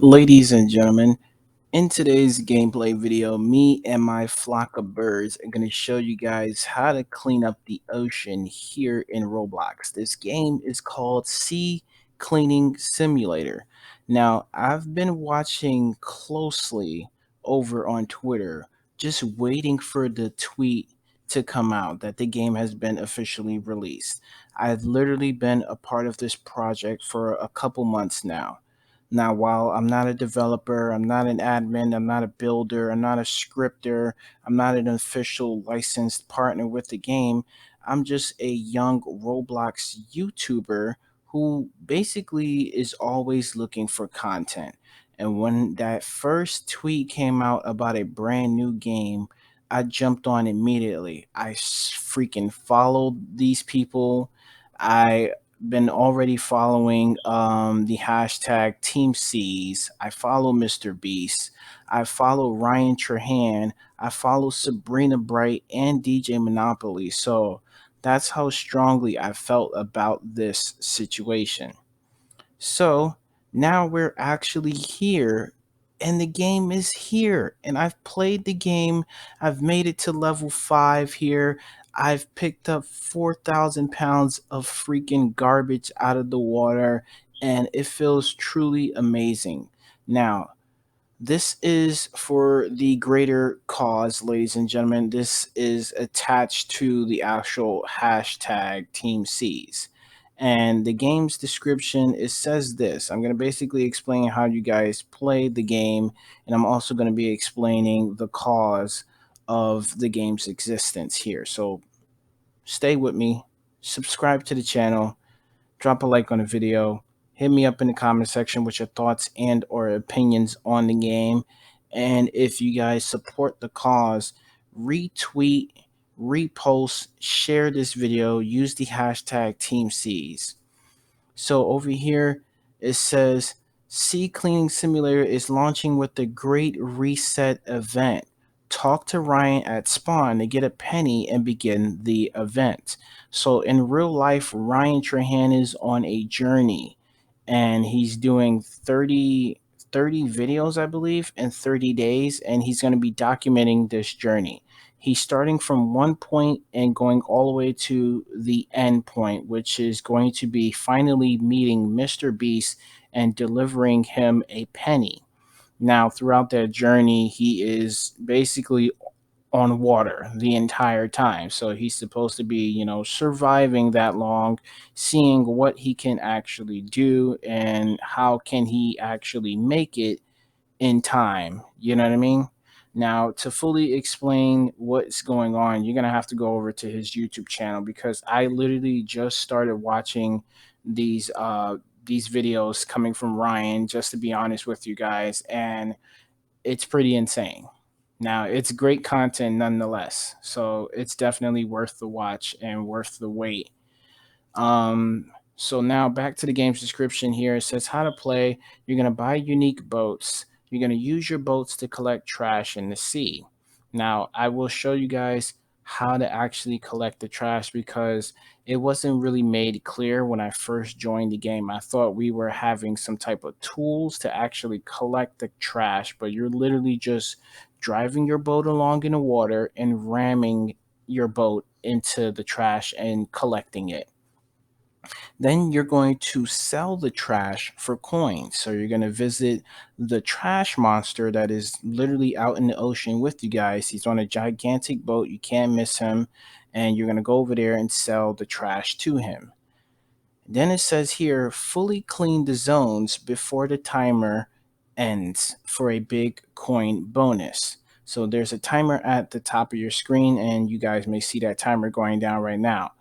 Ladies and gentlemen, in today's gameplay video, me and my flock of birds are going to show you guys how to clean up the ocean here in Roblox. This game is called Sea Cleaning Simulator. Now, I've been watching closely over on Twitter, just waiting for the tweet to come out that the game has been officially released. I've literally been a part of this project for a couple months now. Now, while I'm not a developer, I'm not an admin, I'm not a builder, I'm not a scripter, I'm not an official licensed partner with the game, I'm just a young Roblox YouTuber who basically is always looking for content. And when that first tweet came out about a brand new game, I jumped on immediately. Freaking followed these people. I been already following the hashtag Team C's. I follow Mr. Beast. I follow Ryan Trahan. I follow Sabrina Bright and DJ Monopoly. So that's how strongly I felt about this situation. So now we're actually here, and the game is here. And I've played the game. I've made it to level 5 here. I've picked up 4,000 pounds of freaking garbage out of the water, and it feels truly amazing. Now, this is for the greater cause, ladies and gentlemen. This is attached to the actual hashtag Team Seas. And the game's description, it says this. I'm going to basically explain how you guys play the game, and I'm also going to be explaining the cause of the game's existence here. So stay with me, subscribe to the channel, drop a like on the video, hit me up in the comment section with your thoughts and or opinions on the game. And if you guys support the cause, retweet, repost, share this video, use the hashtag Team Seas. So over here, it says Sea Cleaning Simulator is launching with the Great Reset event. Talk to Ryan at Spawn to get a penny and begin the event. So in real life, Ryan Trahan is on a journey, and he's doing 30 videos, I believe, in 30 days, and he's going to be documenting this journey. He's starting from one point and going all the way to the end point, which is going to be finally meeting Mr. Beast and delivering him a penny. Now, throughout that journey, he is basically on water the entire time. So he's supposed to be, surviving that long, seeing what he can actually do and how can he actually make it in time. You know what I mean? Now, to fully explain what's going on, you're going to have to go over to his YouTube channel because I literally just started watching these videos coming from Ryan, just to be honest with you guys, and it's pretty insane. Now, it's great content nonetheless, so it's definitely worth the watch and worth the wait. So now back to the game's description here. It says how to play. You're going to buy unique boats. You're going to use your boats to collect trash in the sea. Now, I will show you guys how to actually collect the trash because it wasn't really made clear when I first joined the game. I thought we were having some type of tools to actually collect the trash, but you're literally just driving your boat along in the water and ramming your boat into the trash and collecting it. Then you're going to sell the trash for coins. So you're going to visit the trash monster that is literally out in the ocean with you guys. He's on a gigantic boat. You can't miss him. And you're going to go over there and sell the trash to him. Then it says here, fully clean the zones before the timer ends for a big coin bonus. So there's a timer at the top of your screen, and you guys may see that timer going down right now.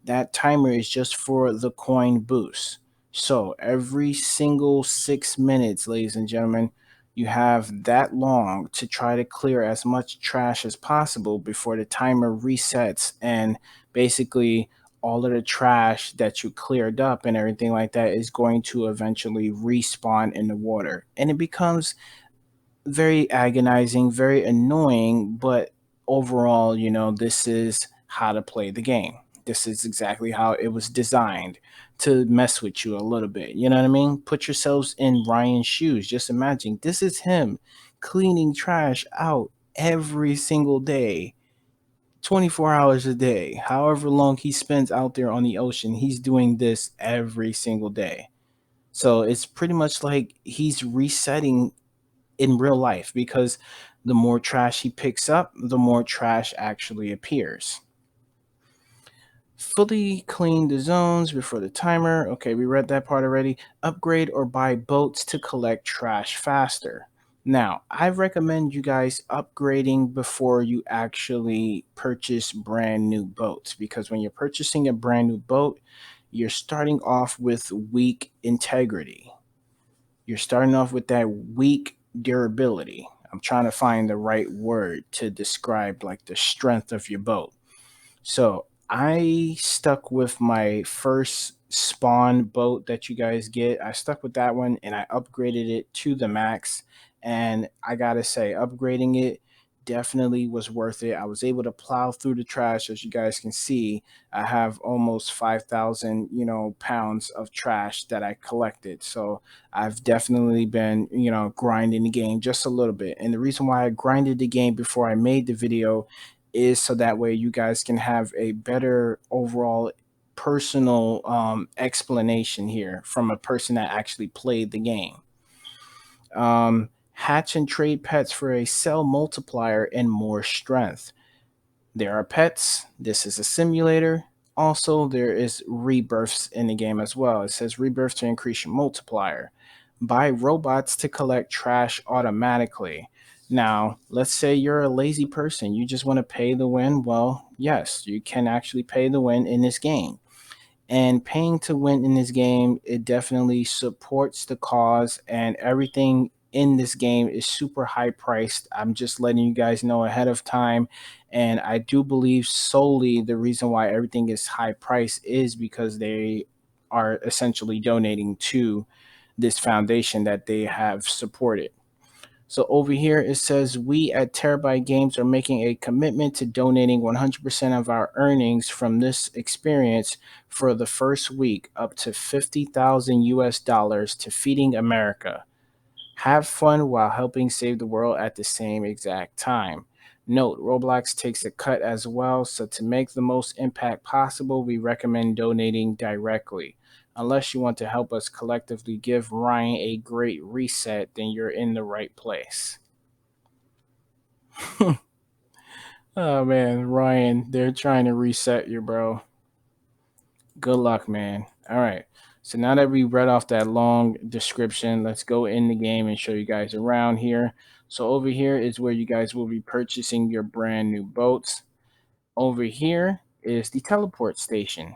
That timer is just for the coin boost. So every single 6 minutes, ladies and gentlemen, you have that long to try to clear as much trash as possible before the timer resets, and basically all of the trash that you cleared up and everything like that is going to eventually respawn in the water. And it becomes very agonizing, very annoying, but overall, this is how to play the game. This is exactly how it was designed to mess with you a little bit. You know what I mean? Put yourselves in Ryan's shoes. Just imagine this is him cleaning trash out every single day, 24 hours a day. However long he spends out there on the ocean, he's doing this every single day. So it's pretty much like he's resetting in real life because the more trash he picks up, the more trash actually appears. Fully clean the zones before the timer. Okay, we read that part already. Upgrade or buy boats to collect trash faster. Now, I recommend you guys upgrading before you actually purchase brand new boats because when you're purchasing a brand new boat, you're starting off with weak integrity. You're starting off with that weak durability. I'm trying to find the right word to describe like the strength of your boat. So I stuck with my first spawn boat that you guys get. I stuck with that one and I upgraded it to the max. And I gotta say, upgrading it definitely was worth it. I was able to plow through the trash, as you guys can see. I have almost 5,000, pounds of trash that I collected. So I've definitely been, grinding the game just a little bit. And the reason why I grinded the game before I made the video is so that way you guys can have a better overall personal explanation here from a person that actually played the game. Hatch and trade pets for a cell multiplier and more strength. There are pets. This is a simulator. Also, there is rebirths in the game as well. It says rebirth to increase your multiplier. Buy robots to collect trash automatically. Now, let's say you're a lazy person. You just want to pay the win. Well, yes, you can actually pay the win in this game. And paying to win in this game, it definitely supports the cause, and everything in this game is super high priced. I'm just letting you guys know ahead of time. And I do believe solely the reason why everything is high price is because they are essentially donating to this foundation that they have supported. So over here it says we at Terabyte Games are making a commitment to donating 100% of our earnings from this experience for the first week up to 50,000 US dollars to Feeding America. Have fun while helping save the world at the same exact time. Note, Roblox takes a cut as well, so to make the most impact possible, we recommend donating directly. Unless you want to help us collectively give Ryan a great reset, then you're in the right place. Oh man, Ryan, they're trying to reset you, bro. Good luck, man. All right. So now that we read off that long description, let's go in the game and show you guys around here. So over here is where you guys will be purchasing your brand new boats. Over here is the teleport station.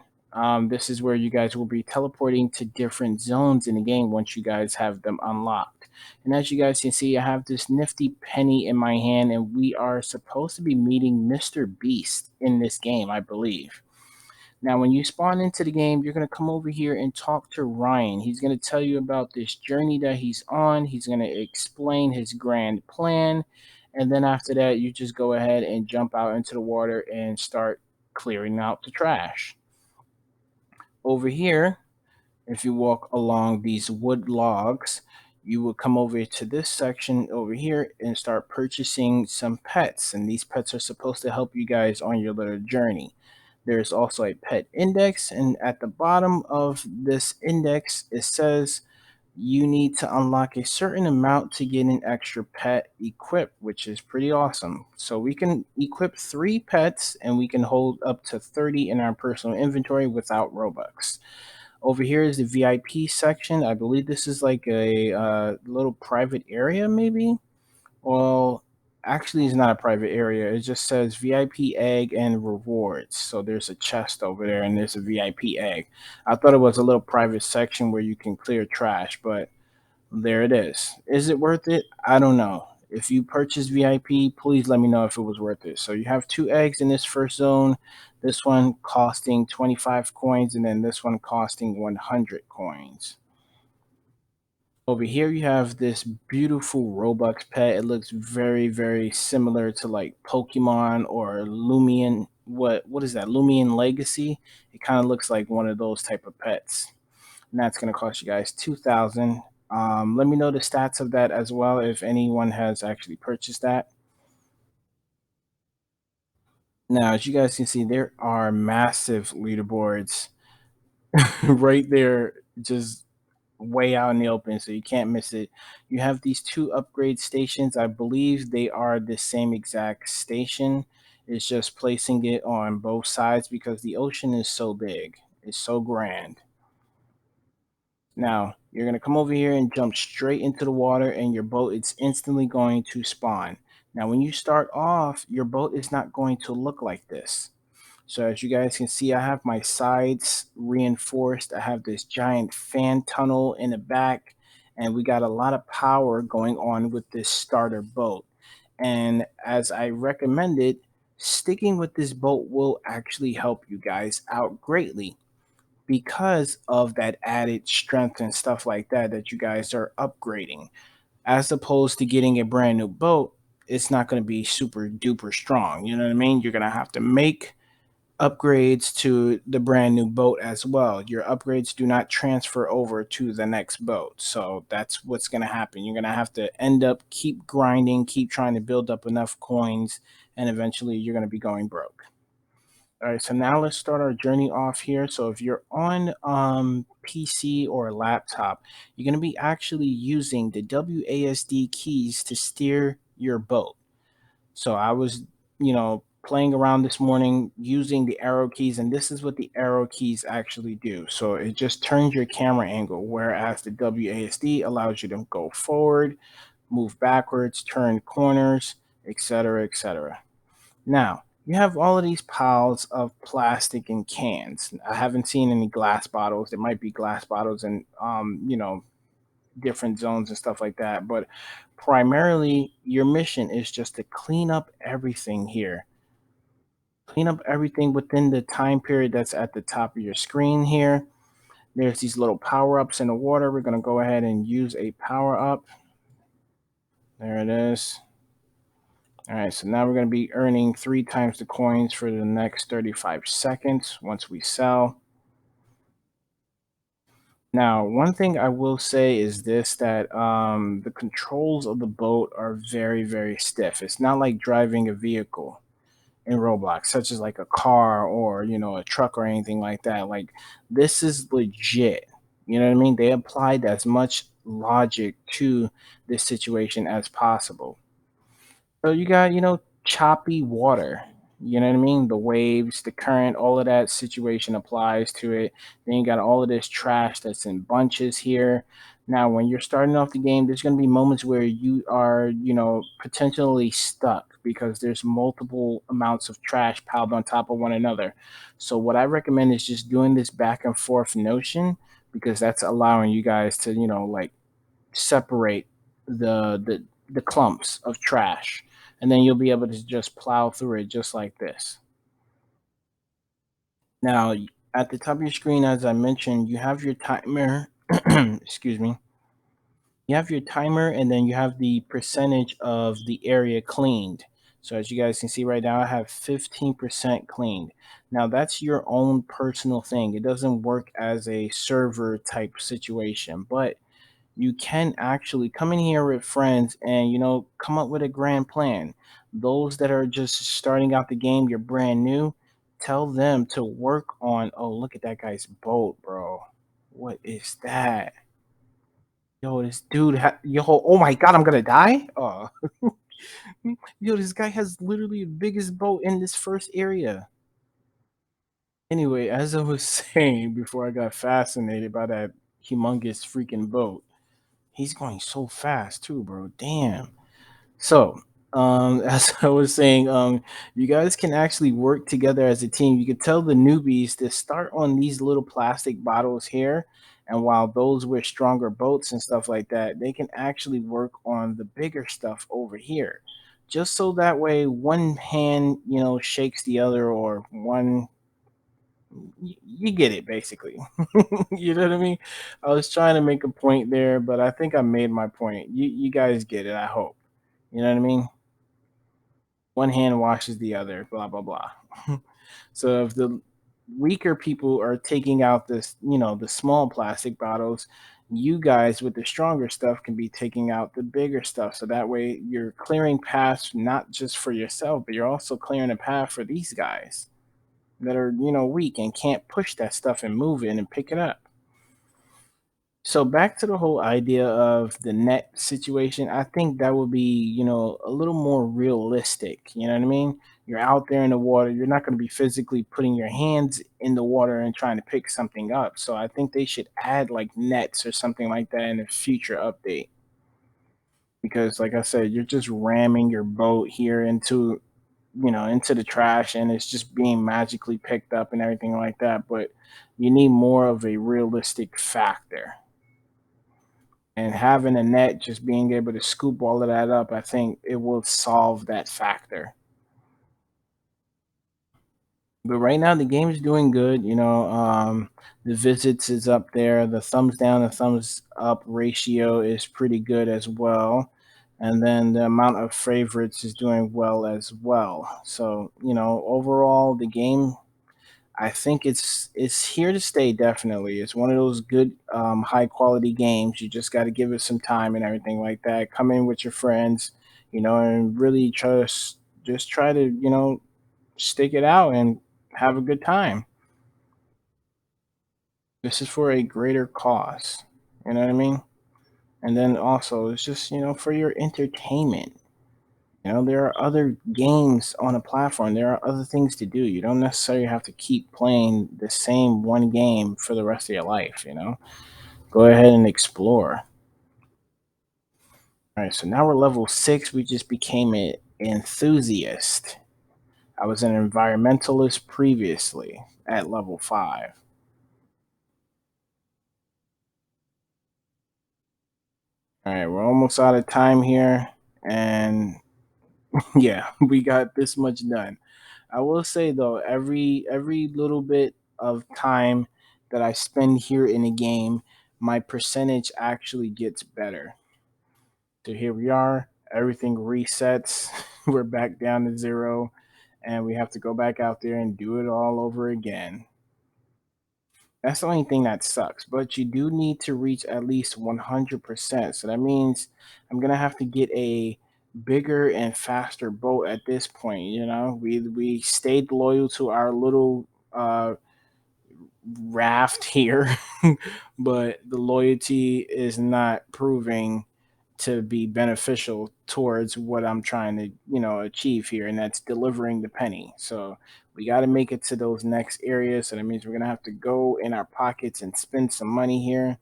This is where you guys will be teleporting to different zones in the game once you guys have them unlocked. And as you guys can see, I have this nifty penny in my hand, and we are supposed to be meeting Mr. Beast in this game, I believe. Now, when you spawn into the game, you're going to come over here and talk to Ryan. He's going to tell you about this journey that he's on. He's going to explain his grand plan. And then after that, you just go ahead and jump out into the water and start clearing out the trash. Over here, if you walk along these wood logs, you will come over to this section over here and start purchasing some pets. And these pets are supposed to help you guys on your little journey. There's also a pet index, and at the bottom of this index, it says you need to unlock a certain amount to get an extra pet equipped, which is pretty awesome. So we can equip 3 pets and we can hold up to 30 in our personal inventory without Robux. Over here is the VIP section. I believe this is like a little private area, maybe. Well, actually, it's not a private area. It just says VIP egg and rewards. So there's a chest over there, and there's a VIP egg. I thought it was a little private section where you can clear trash, but there it is. Is it worth it? I don't know. If you purchase VIP, please let me know if it was worth it. So you have 2 eggs in this first zone. This one costing 25 coins, and then this one costing 100 coins. Over here, you have this beautiful Robux pet. It looks very, very similar to like Pokemon or Lumion. what is that, Lumion Legacy. It kind of looks like one of those type of pets, and that's going to cost you guys 2,000. Let me know the stats of that as well if anyone has actually purchased that. Now, as you guys can see, there are massive leaderboards right there, just way out in the open, so you can't miss it. You have these two upgrade stations. I believe they are the same exact station. It's just placing it on both sides because the ocean is so big. It's so grand. Now, you're going to come over here and jump straight into the water, and your boat is instantly going to spawn. Now, when you start off, your boat is not going to look like this. So as you guys can see, I have my sides reinforced. I have this giant fan tunnel in the back, and we got a lot of power going on with this starter boat. And as I recommended, sticking with this boat will actually help you guys out greatly because of that added strength and stuff like that that you guys are upgrading. As opposed to getting a brand new boat, it's not going to be super duper strong. You know what I mean? You're going to have to make upgrades to the brand new boat as well. Your upgrades do not transfer over to the next boat. So that's what's going to happen. You're going to have to end up keep grinding, keep trying to build up enough coins, and eventually you're going to be going broke. All right, so now let's start our journey off here. So if you're on PC or a laptop, you're going to be actually using the WASD keys to steer your boat. So I was, playing around this morning using the arrow keys, and this is what the arrow keys actually do. So it just turns your camera angle, whereas the WASD allows you to go forward, move backwards, turn corners, etc., etc. Now, you have all of these piles of plastic and cans. I haven't seen any glass bottles. There might be glass bottles in, different zones and stuff like that. But primarily, your mission is just to clean up everything here. Clean up everything within the time period that's at the top of your screen here. There's these little power ups in the water. We're going to go ahead and use a power up. There it is. All right, so now we're going to be earning 3 times the coins for the next 35 seconds once we sell. Now, one thing I will say is this, that the controls of the boat are very, very stiff. It's not like driving a vehicle in Roblox, such as like a car or, a truck or anything like that. Like, this is legit. You know what I mean? They applied as much logic to this situation as possible. So you got, choppy water. You know what I mean? The waves, the current, all of that situation applies to it. Then you got all of this trash that's in bunches here. Now, when you're starting off the game, there's going to be moments where you are, potentially stuck because there's multiple amounts of trash piled on top of one another. So, what I recommend is just doing this back and forth notion because that's allowing you guys to, like separate the clumps of trash, and then you'll be able to just plow through it just like this. Now, at the top of your screen, as I mentioned, you have your timer. Excuse me. You have your timer, and then you have the percentage of the area cleaned. So as you guys can see right now, I have 15% cleaned. Now that's your own personal thing. It doesn't work as a server type situation, but you can actually come in here with friends and come up with a grand plan. Those that are just starting out the game, you're brand new, tell them to work on, oh, look at that guy's boat, bro. What is that? Yo, this dude yo, oh my god, I'm gonna die. Oh. Yo, this guy has literally the biggest boat in this first area. Anyway, as I was saying before, I got fascinated by that humongous freaking boat. He's going so fast too, bro. Damn. So, as I was saying, you guys can actually work together as a team. You could tell the newbies to start on these little plastic bottles here, and while those with stronger boats and stuff like that, they can actually work on the bigger stuff over here. Just so that way one hand, shakes the other, or one, you get it basically. You know what I mean? I was trying to make a point there, but I think I made my point. You guys get it, I hope. You know what I mean? One hand washes the other, blah blah blah. So if the weaker people are taking out this, the small plastic bottles, you guys with the stronger stuff can be taking out the bigger stuff. So that way you're clearing paths not just for yourself, but you're also clearing a path for these guys that are, weak and can't push that stuff and move it and pick it up. So back to the whole idea of the net situation, I think that would be, a little more realistic. You know what I mean? You're out there in the water, you're not going to be physically putting your hands in the water and trying to pick something up. So I think they should add like nets or something like that in a future update. Because like I said, you're just ramming your boat here into the trash and it's just being magically picked up and everything like that. But you need more of a realistic factor, and having a net just being able to scoop all of that up, I think it will solve that factor. But right now the game is doing good. The visits is up there, the thumbs down and thumbs up ratio is pretty good as well, and then the amount of favorites is doing well as well. So overall the game, I think it's here to stay. Definitely, it's one of those good, high quality games. You just got to give it some time and everything like that. Come in with your friends, and really just try to stick it out and have a good time. This is for a greater cause. You know what I mean? And then also, it's just for your entertainment. There are other games on a platform. There are other things to do. You don't necessarily have to keep playing the same one game for the rest of your life. Go ahead and explore. All right, so now we're level 6. We just became an enthusiast. I was an environmentalist previously at level 5. All right, we're almost out of time here. And yeah, we got this much done. I will say though, every little bit of time that I spend here in a game, my percentage actually gets better. So here we are, everything resets. We're back down to 0, and we have to go back out there and do it all over again. That's the only thing that sucks, but you do need to reach at least 100%. So that means I'm gonna have to get a bigger and faster boat at this point. We stayed loyal to our little raft here, but the loyalty is not proving to be beneficial towards what I'm trying to, achieve here, and that's delivering the penny. So we got to make it to those next areas. So that means we're gonna have to go in our pockets and spend some money here.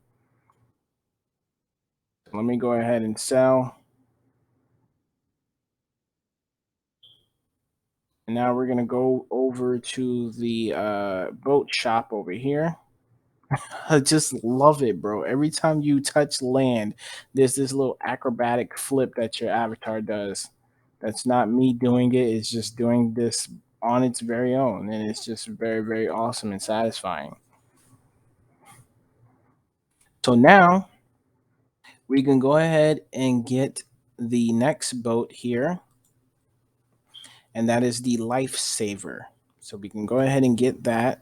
Let me go ahead and sell. And now we're gonna go over to the boat shop over here. I just love it, bro. Every time you touch land, there's this little acrobatic flip that your avatar does. That's not me doing it, it's just doing this on its very own. And it's just very, very awesome and satisfying. So now we can go ahead and get the next boat here, and that is the lifesaver. So we can go ahead and get that.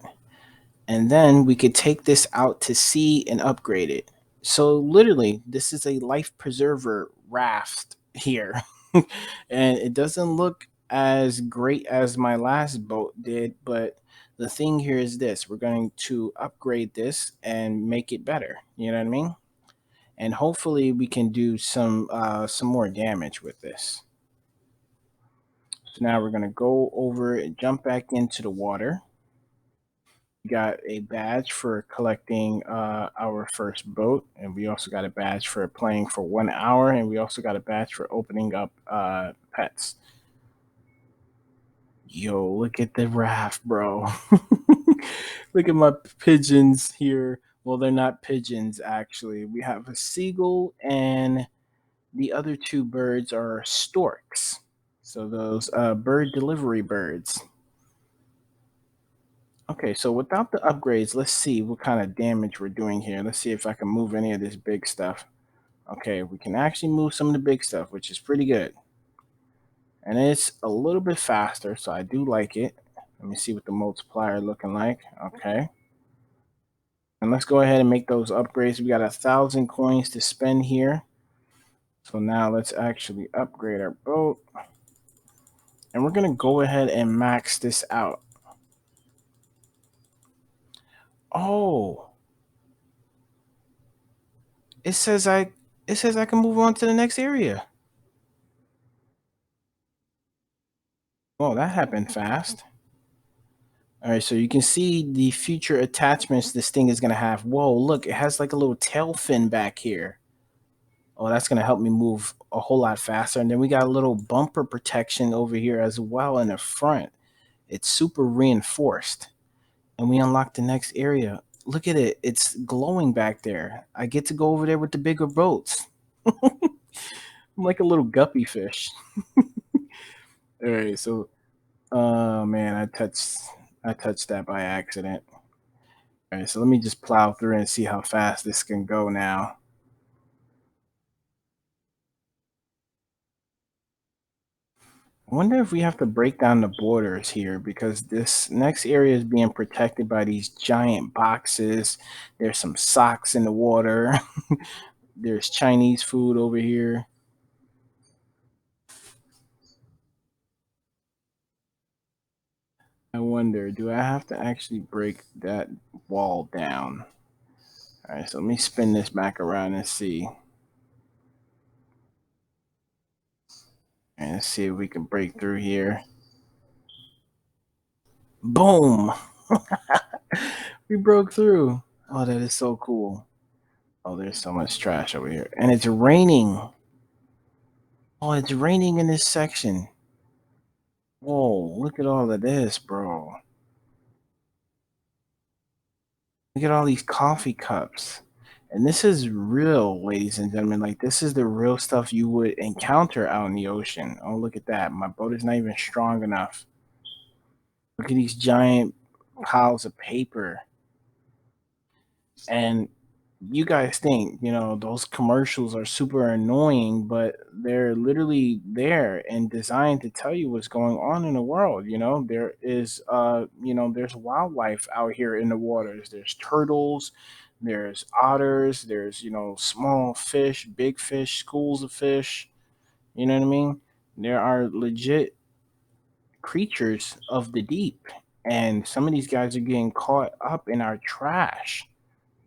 And then we could take this out to sea and upgrade it. So literally, this is a life preserver raft here. And it doesn't look as great as my last boat did, but the thing here is this: we're going to upgrade this and make it better. You know what I mean? And hopefully we can do some more damage with this. So now we're gonna go over and jump back into the water. Got a badge for collecting our first boat, and we also got a badge for playing for 1 hour, and we also got a badge for opening up pets. Yo, look at the raft, bro. Look at my pigeons here. Well, they're not pigeons, actually. We have a seagull, and the other two birds are storks. So those bird delivery birds. Okay, so without the upgrades, let's see what kind of damage we're doing here. Let's see if I can move any of this big stuff. Okay, we can actually move some of the big stuff, which is pretty good. And it's a little bit faster, so I do like it. Let me see what the multiplier looking like. Okay. And let's go ahead and make those upgrades. We got 1,000 coins to spend here. So now let's actually upgrade our boat. And we're going to go ahead and max this out. Oh, it says I can move on to the next area. Oh, that happened fast. All right, so you can see the future attachments this thing is going to have. Whoa, look, it has like a little tail fin back here. Oh, that's going to help me move a whole lot faster. And then we got a little bumper protection over here as well in the front. It's super reinforced. And we unlock the next area. Look at it. It's glowing back there. I get to go over there with the bigger boats. I'm like a little guppy fish. All right, so oh man, I touched that by accident. All right, so let me just plow through and see how fast this can go now. I wonder if we have to break down the borders here because this next area is being protected by these giant boxes. There's some socks in the water. There's Chinese food over here. I wonder, do I have to actually break that wall down? All right, so let me spin this back around and see. And see if we can break through here. Boom! We broke through. Oh, that is so cool. Oh, there's so much trash over here. And it's raining. Oh, it's raining in this section. Whoa, look at all of this, bro. Look at all these coffee cups. And this is real, ladies and gentlemen. Like, this is the real stuff you would encounter out in the ocean. Oh, look at that. My boat is not even strong enough. Look at these giant piles of paper. And you guys think, those commercials are super annoying, but they're literally there and designed to tell you what's going on in the world. There is, there's wildlife out here in the waters. There's turtles, there's otters, there's, small fish, big fish, schools of fish. You know what I mean? There are legit creatures of the deep. And some of these guys are getting caught up in our trash.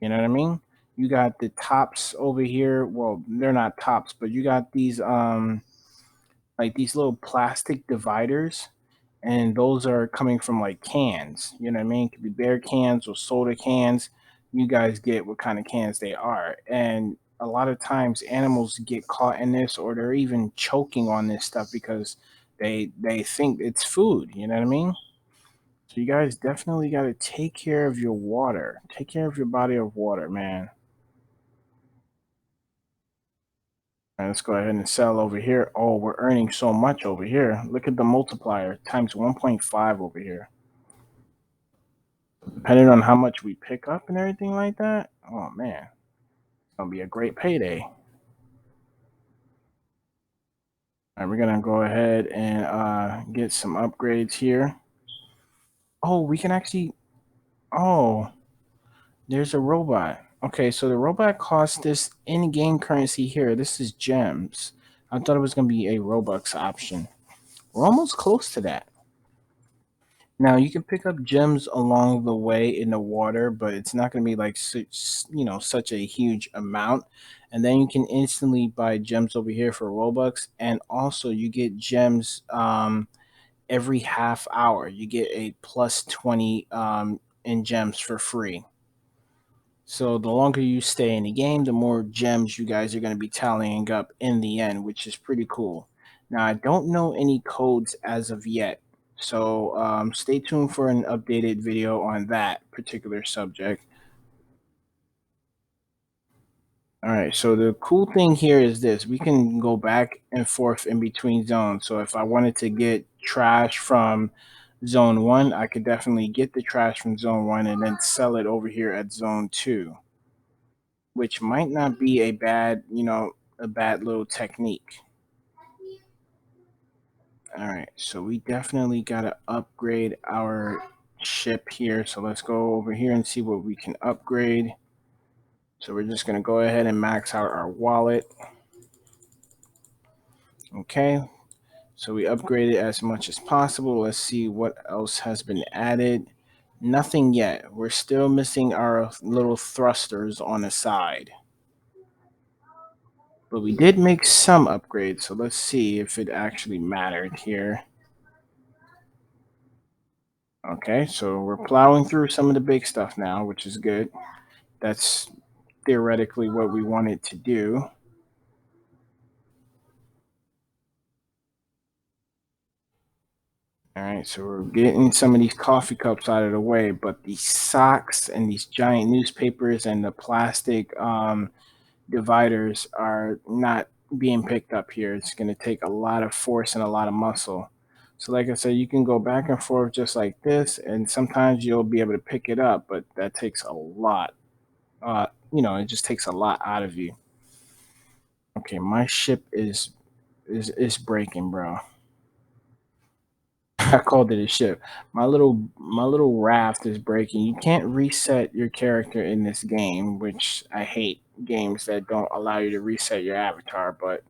You know what I mean? You got the tops over here. Well, they're not tops, but you got these like these little plastic dividers, and those are coming from like cans. You know what I mean? It could be beer cans or soda cans. You guys get what kind of cans they are. And a lot of times animals get caught in this or they're even choking on this stuff because they think it's food, you know what I mean? So you guys definitely got to take care of your water. Take care of your body of water, man. All right, let's go ahead and sell over here. Oh, we're earning so much over here. Look at the multiplier times 1.5 over here. Depending on how much we pick up and everything like that. Oh man, it's gonna be a great payday. All right, we're gonna go ahead and get some upgrades here. Oh, we can actually. Oh, there's a robot. Okay, so the robot costs this in-game currency here. This is gems. I thought it was gonna be a Robux option. We're almost close to that. Now you can pick up gems along the way in the water, but it's not going to be like such a huge amount. And then you can instantly buy gems over here for Robux, and also you get gems every half hour. You get a plus 20 in gems for free. So the longer you stay in the game, the more gems you guys are going to be tallying up in the end, which is pretty cool. Now I don't know any codes as of yet, so stay tuned for an updated video on that particular subject. All right, so the cool thing here is this: we can go back and forth in between zones. So if I wanted to get trash from zone 1, I could definitely get the trash from zone 1 and then sell it over here at zone 2, which might not be a bad little technique. All right, so we definitely got to upgrade our ship here. So let's go over here and see what we can upgrade. So we're just going to go ahead and max out our wallet. Okay, so we upgraded as much as possible. Let's see what else has been added. Nothing yet. We're still missing our little thrusters on the side. But we did make some upgrades, so let's see if it actually mattered here. Okay, so we're plowing through some of the big stuff now, which is good. That's theoretically what we wanted to do. All right, so we're getting some of these coffee cups out of the way, but these socks and these giant newspapers and the plastic dividers are not being picked up here. It's going to take a lot of force and a lot of muscle. So, like I said, you can go back and forth just like this, and sometimes you'll be able to pick it up, but that takes a lot. It just takes a lot out of you. Okay, my ship is breaking, bro. I called it a ship. My little raft is breaking. You can't reset your character in this game, which I hate games that don't allow you to reset your avatar, but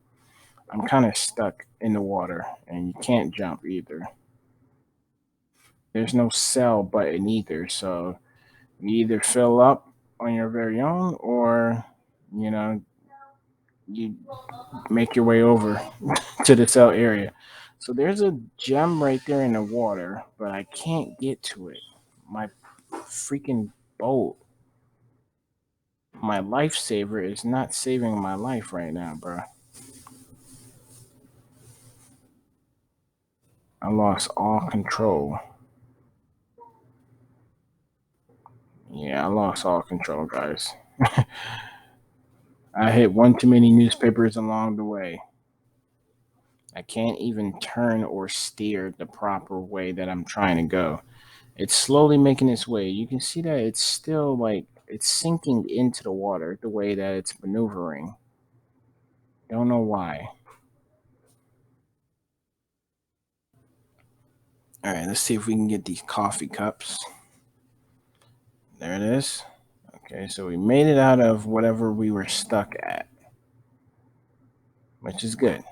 I'm kind of stuck in the water and you can't jump either. There's no sell button either, so you either fill up on your very own or you know, you make your way over to the sell area. So there's a gem right there in the water, but I can't get to it. My freaking boat, my lifesaver is not saving my life right now, bro. I lost all control. Yeah, I lost all control, guys. I hit one too many newspapers along the way. I can't even turn or steer the proper way that I'm trying to go. It's slowly making its way. You can see that it's still like it's sinking into the water the way that it's maneuvering. Don't know why. All right, let's see if we can get these coffee cups. There it is. Okay, so we made it out of whatever we were stuck at, which is good.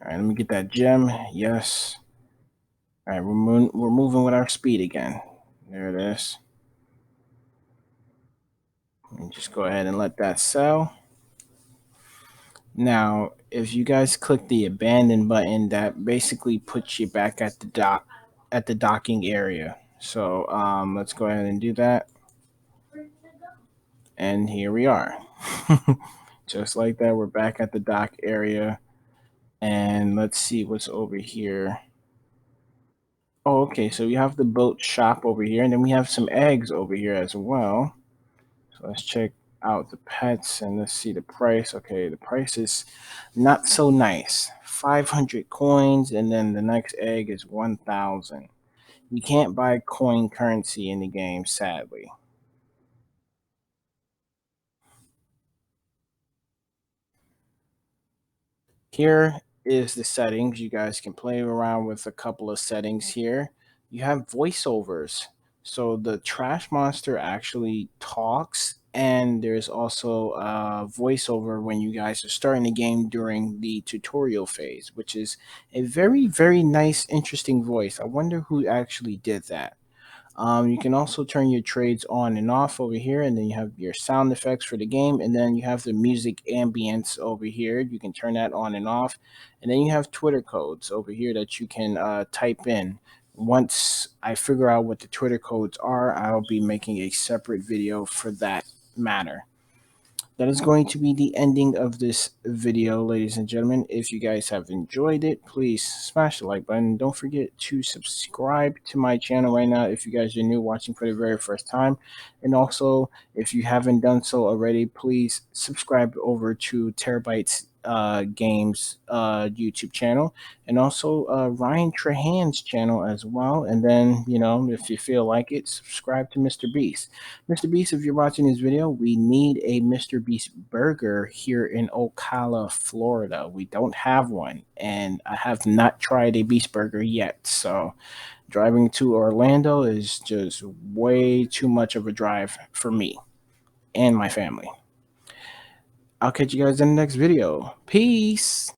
All right, let me get that gem. Yes. All right, we're moving with our speed again. There it is. And just go ahead and let that sell. Now, if you guys click the abandon button, that basically puts you back at the docking area. So let's go ahead and do that. And here we are. Just like that, we're back at the dock area. And let's see what's over here. Oh, okay. So we have the boat shop over here, and then we have some eggs over here as well. So let's check out the pets and let's see the price. Okay, the price is not so nice. 500 coins, and then the next egg is 1,000. You can't buy coin currency in the game, sadly. Here is the settings. You guys can play around with a couple of settings here. You have voiceovers. So the trash monster actually talks, and there's also a voiceover when you guys are starting the game during the tutorial phase, which is a very, very nice, interesting voice. I wonder who actually did that. You can also turn your trades on and off over here, and then you have your sound effects for the game, and then you have the music ambience over here. You can turn that on and off, and then you have Twitter codes over here that you can type in. Once I figure out what the Twitter codes are, I'll be making a separate video for that matter. That is going to be the ending of this video, ladies and gentlemen. If you guys have enjoyed it, please smash the like button. Don't forget to subscribe to my channel right now if you guys are new watching for the very first time. And also, if you haven't done so already, please subscribe over to Terabytes Games YouTube channel, and also Ryan Trahan's channel as well. And then, if you feel like it, subscribe to Mr. Beast. Mr. Beast, if you're watching this video, we need a Mr. Beast burger here in Ocala, Florida. We don't have one, and I have not tried a Beast burger yet. So driving to Orlando is just way too much of a drive for me and my family. I'll catch you guys in the next video. Peace.